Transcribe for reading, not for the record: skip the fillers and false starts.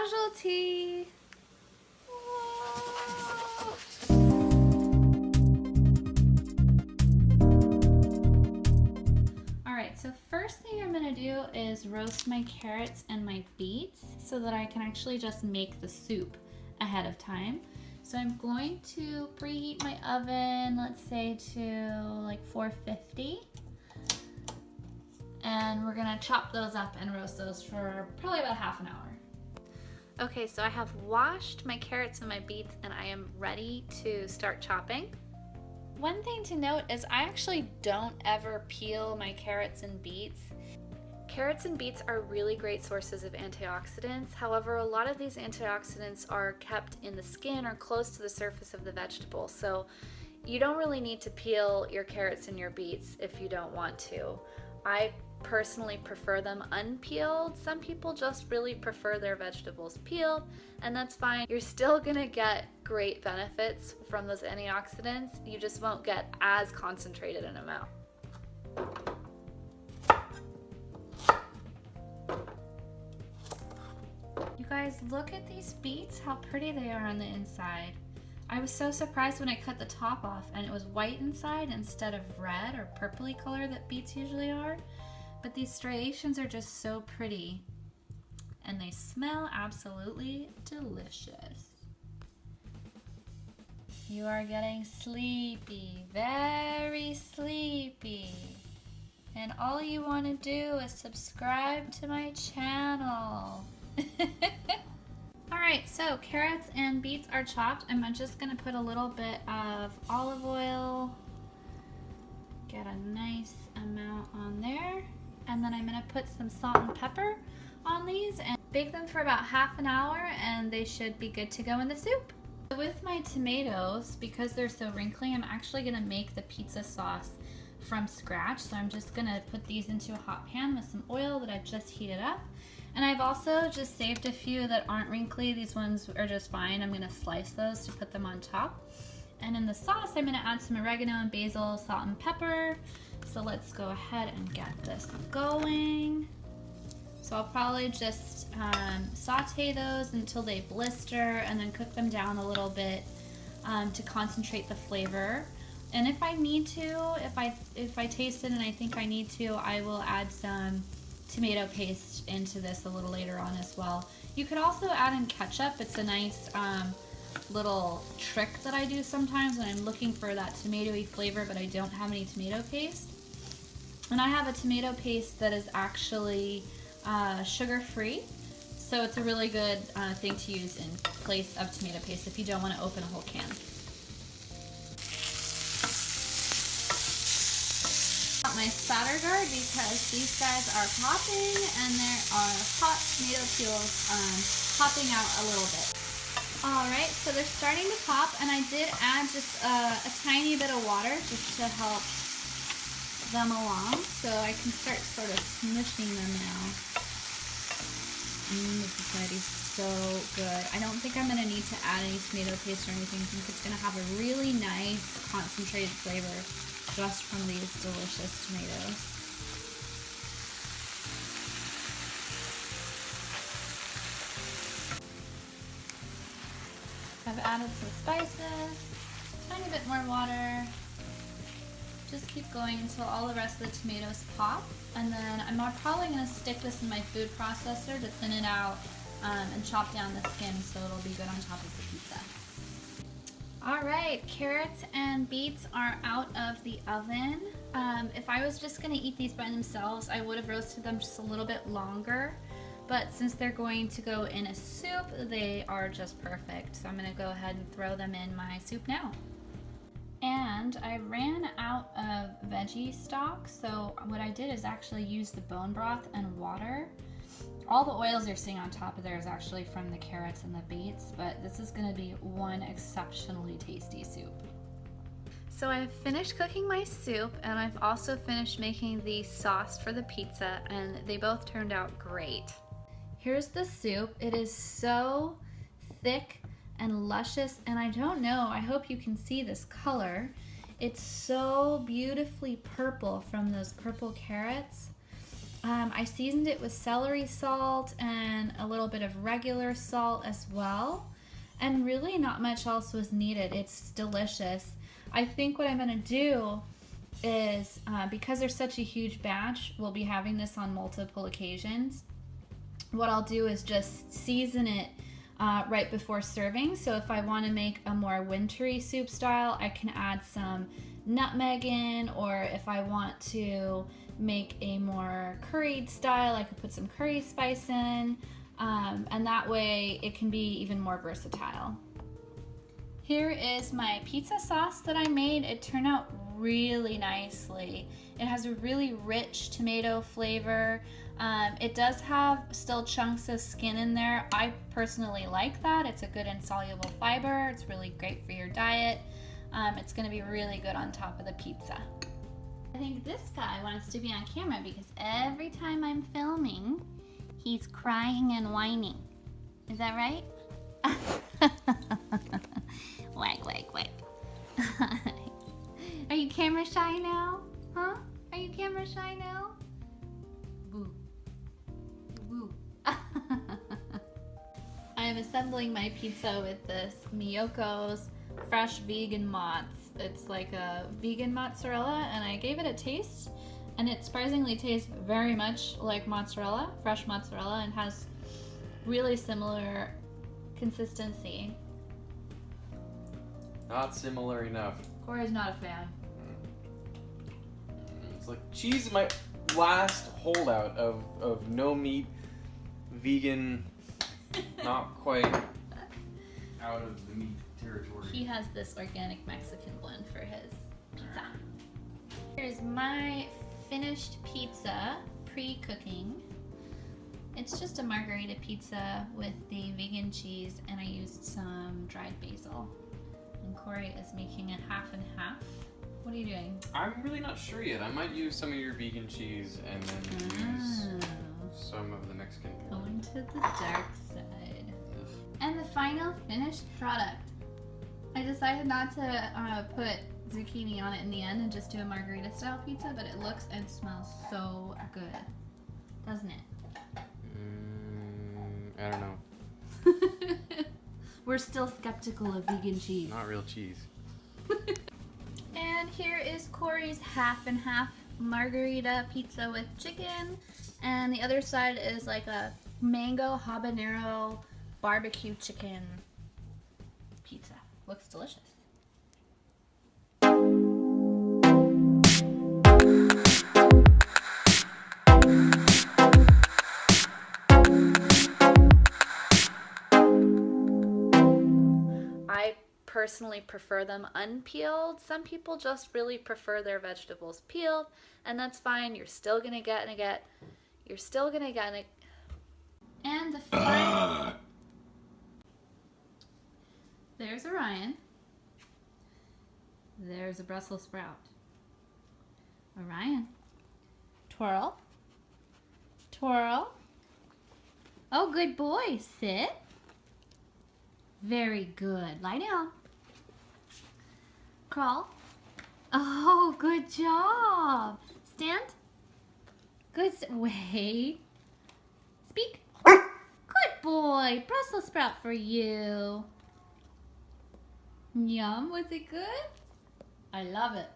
casualty. Alright, so first thing I'm going to do is roast my carrots and my beets so that I can actually just make the soup ahead of time. So I'm going to preheat my oven, let's say to like 450. And we're gonna chop those up and roast those for probably about half an hour. Okay, so I have washed my carrots and my beets and I am ready to start chopping. One thing to note is I actually don't ever peel my carrots and beets. Carrots and beets are really great sources of antioxidants. However, a lot of these antioxidants are kept in the skin or close to the surface of the vegetable. So you don't really need to peel your carrots and your beets if you don't want to. I personally prefer them unpeeled. Some people just really prefer their vegetables peeled, and that's fine. You're still gonna get great benefits from those antioxidants. You just won't get as concentrated an amount. You guys, look at these beets, how pretty they are on the inside. I was so surprised when I cut the top off and it was white inside instead of red or purpley color that beets usually are. But these striations are just so pretty and they smell absolutely delicious. You are getting sleepy, very sleepy. And all you want to do is subscribe to my channel. Alright, so carrots and beets are chopped. I'm just going to put a little bit of olive oil. Get a nice amount on there. And then I'm going to put some salt and pepper on these and bake them for about half an hour and they should be good to go in the soup. With my tomatoes, because they're so wrinkly, I'm actually going to make the pizza sauce from scratch. So I'm just going to put these into a hot pan with some oil that I've just heated up. And I've also just saved a few that aren't wrinkly. These ones are just fine. I'm going to slice those to put them on top. And in the sauce, I'm going to add some oregano and basil, salt and pepper. So let's go ahead and get this going. So I'll probably just saute those until they blister and then cook them down a little bit to concentrate the flavor. And if I need to, if I taste it and I think I need to, I will add some tomato paste into this a little later on as well. You could also add in ketchup. It's a nice little trick that I do sometimes when I'm looking for that tomatoey flavor but I don't have any tomato paste. And I have a tomato paste that is actually sugar-free, so it's a really good thing to use in place of tomato paste if you don't want to open a whole can. My spatter guard because these guys are popping and there are hot tomato peels popping out a little bit. Alright, so they're starting to pop and I did add just a tiny bit of water just to help them along so I can start sort of smushing them now. This is going to be so good. I don't think I'm going to need to add any tomato paste or anything. I think it's going to have a really nice concentrated flavor just from these delicious tomatoes. I've added some spices, tiny bit more water. Just keep going until all the rest of the tomatoes pop. And then I'm probably going to stick this in my food processor to thin it out and chop down the skin so it'll be good on top of the pizza. Alright, carrots and beets are out of the oven. If I was just going to eat these by themselves, I would have roasted them just a little bit longer. But since they're going to go in a soup, they are just perfect. So I'm going to go ahead and throw them in my soup now. And I ran out of veggie stock, so what I did is actually use the bone broth and water. All the oils you're seeing on top of there is actually from the carrots and the beets, but this is going to be one exceptionally tasty soup. So I've finished cooking my soup and I've also finished making the sauce for the pizza and they both turned out great. Here's the soup. It is so thick and luscious, and I don't know, I hope you can see this color. It's so beautifully purple from those purple carrots. I seasoned it with celery salt and a little bit of regular salt as well. And really not much else was needed. It's delicious. I think what I'm going to do is, because there's such a huge batch, we'll be having this on multiple occasions. What I'll do is just season it right before serving. So if I want to make a more wintry soup style, I can add some nutmeg in, or if I want to make a more curried style, I could put some curry spice in, and that way it can be even more versatile. Here is my pizza sauce that I made. It turned out really nicely. It has a really rich tomato flavor. It does have still chunks of skin in there. I personally like that. It's a good insoluble fiber. It's really great for your diet. It's gonna be really good on top of the pizza. I think this guy wants to be on camera because every time I'm filming, he's crying and whining. Is that right? Wag, wag, wag. Are you camera shy now? Huh? Are you camera shy now? Boo. Boo. I am assembling my pizza with this Miyoko's fresh vegan mozz. It's like a vegan mozzarella, and I gave it a taste, and it surprisingly tastes very much like mozzarella, fresh mozzarella, and has really similar consistency. Not similar enough. Cory's not a fan. It's like cheese is my last holdout of no meat, vegan, not quite out of the meat territory. He has this organic Mexican blend for his pizza. Here's my finished pizza, pre-cooking. It's just a margarita pizza with the vegan cheese, and I used some dried basil. And Cory is making it half and half. What are you doing? I'm really not sure yet. I might use some of your vegan cheese and then use some of the Mexican. Going to the dark side. And the final finished product. I decided not to put zucchini on it in the end and just do a margarita style pizza, but it looks and smells so good, doesn't it? I don't know. We're still skeptical of vegan cheese. Not real cheese. And here is Cory's half and half margarita pizza with chicken, and the other side is like a mango habanero barbecue chicken pizza. Looks delicious. I personally prefer them unpeeled. Some people just really prefer their vegetables peeled, and that's fine. You're still gonna get and the final. There's Orion. There's a Brussels sprout. Orion. Twirl. Twirl. Oh, good boy. Sit. Very good. Lie down. Crawl. Oh, good job. Stand. Good. Wait. Speak. Good boy. Brussels sprout for you. Yum. Was it good? I love it.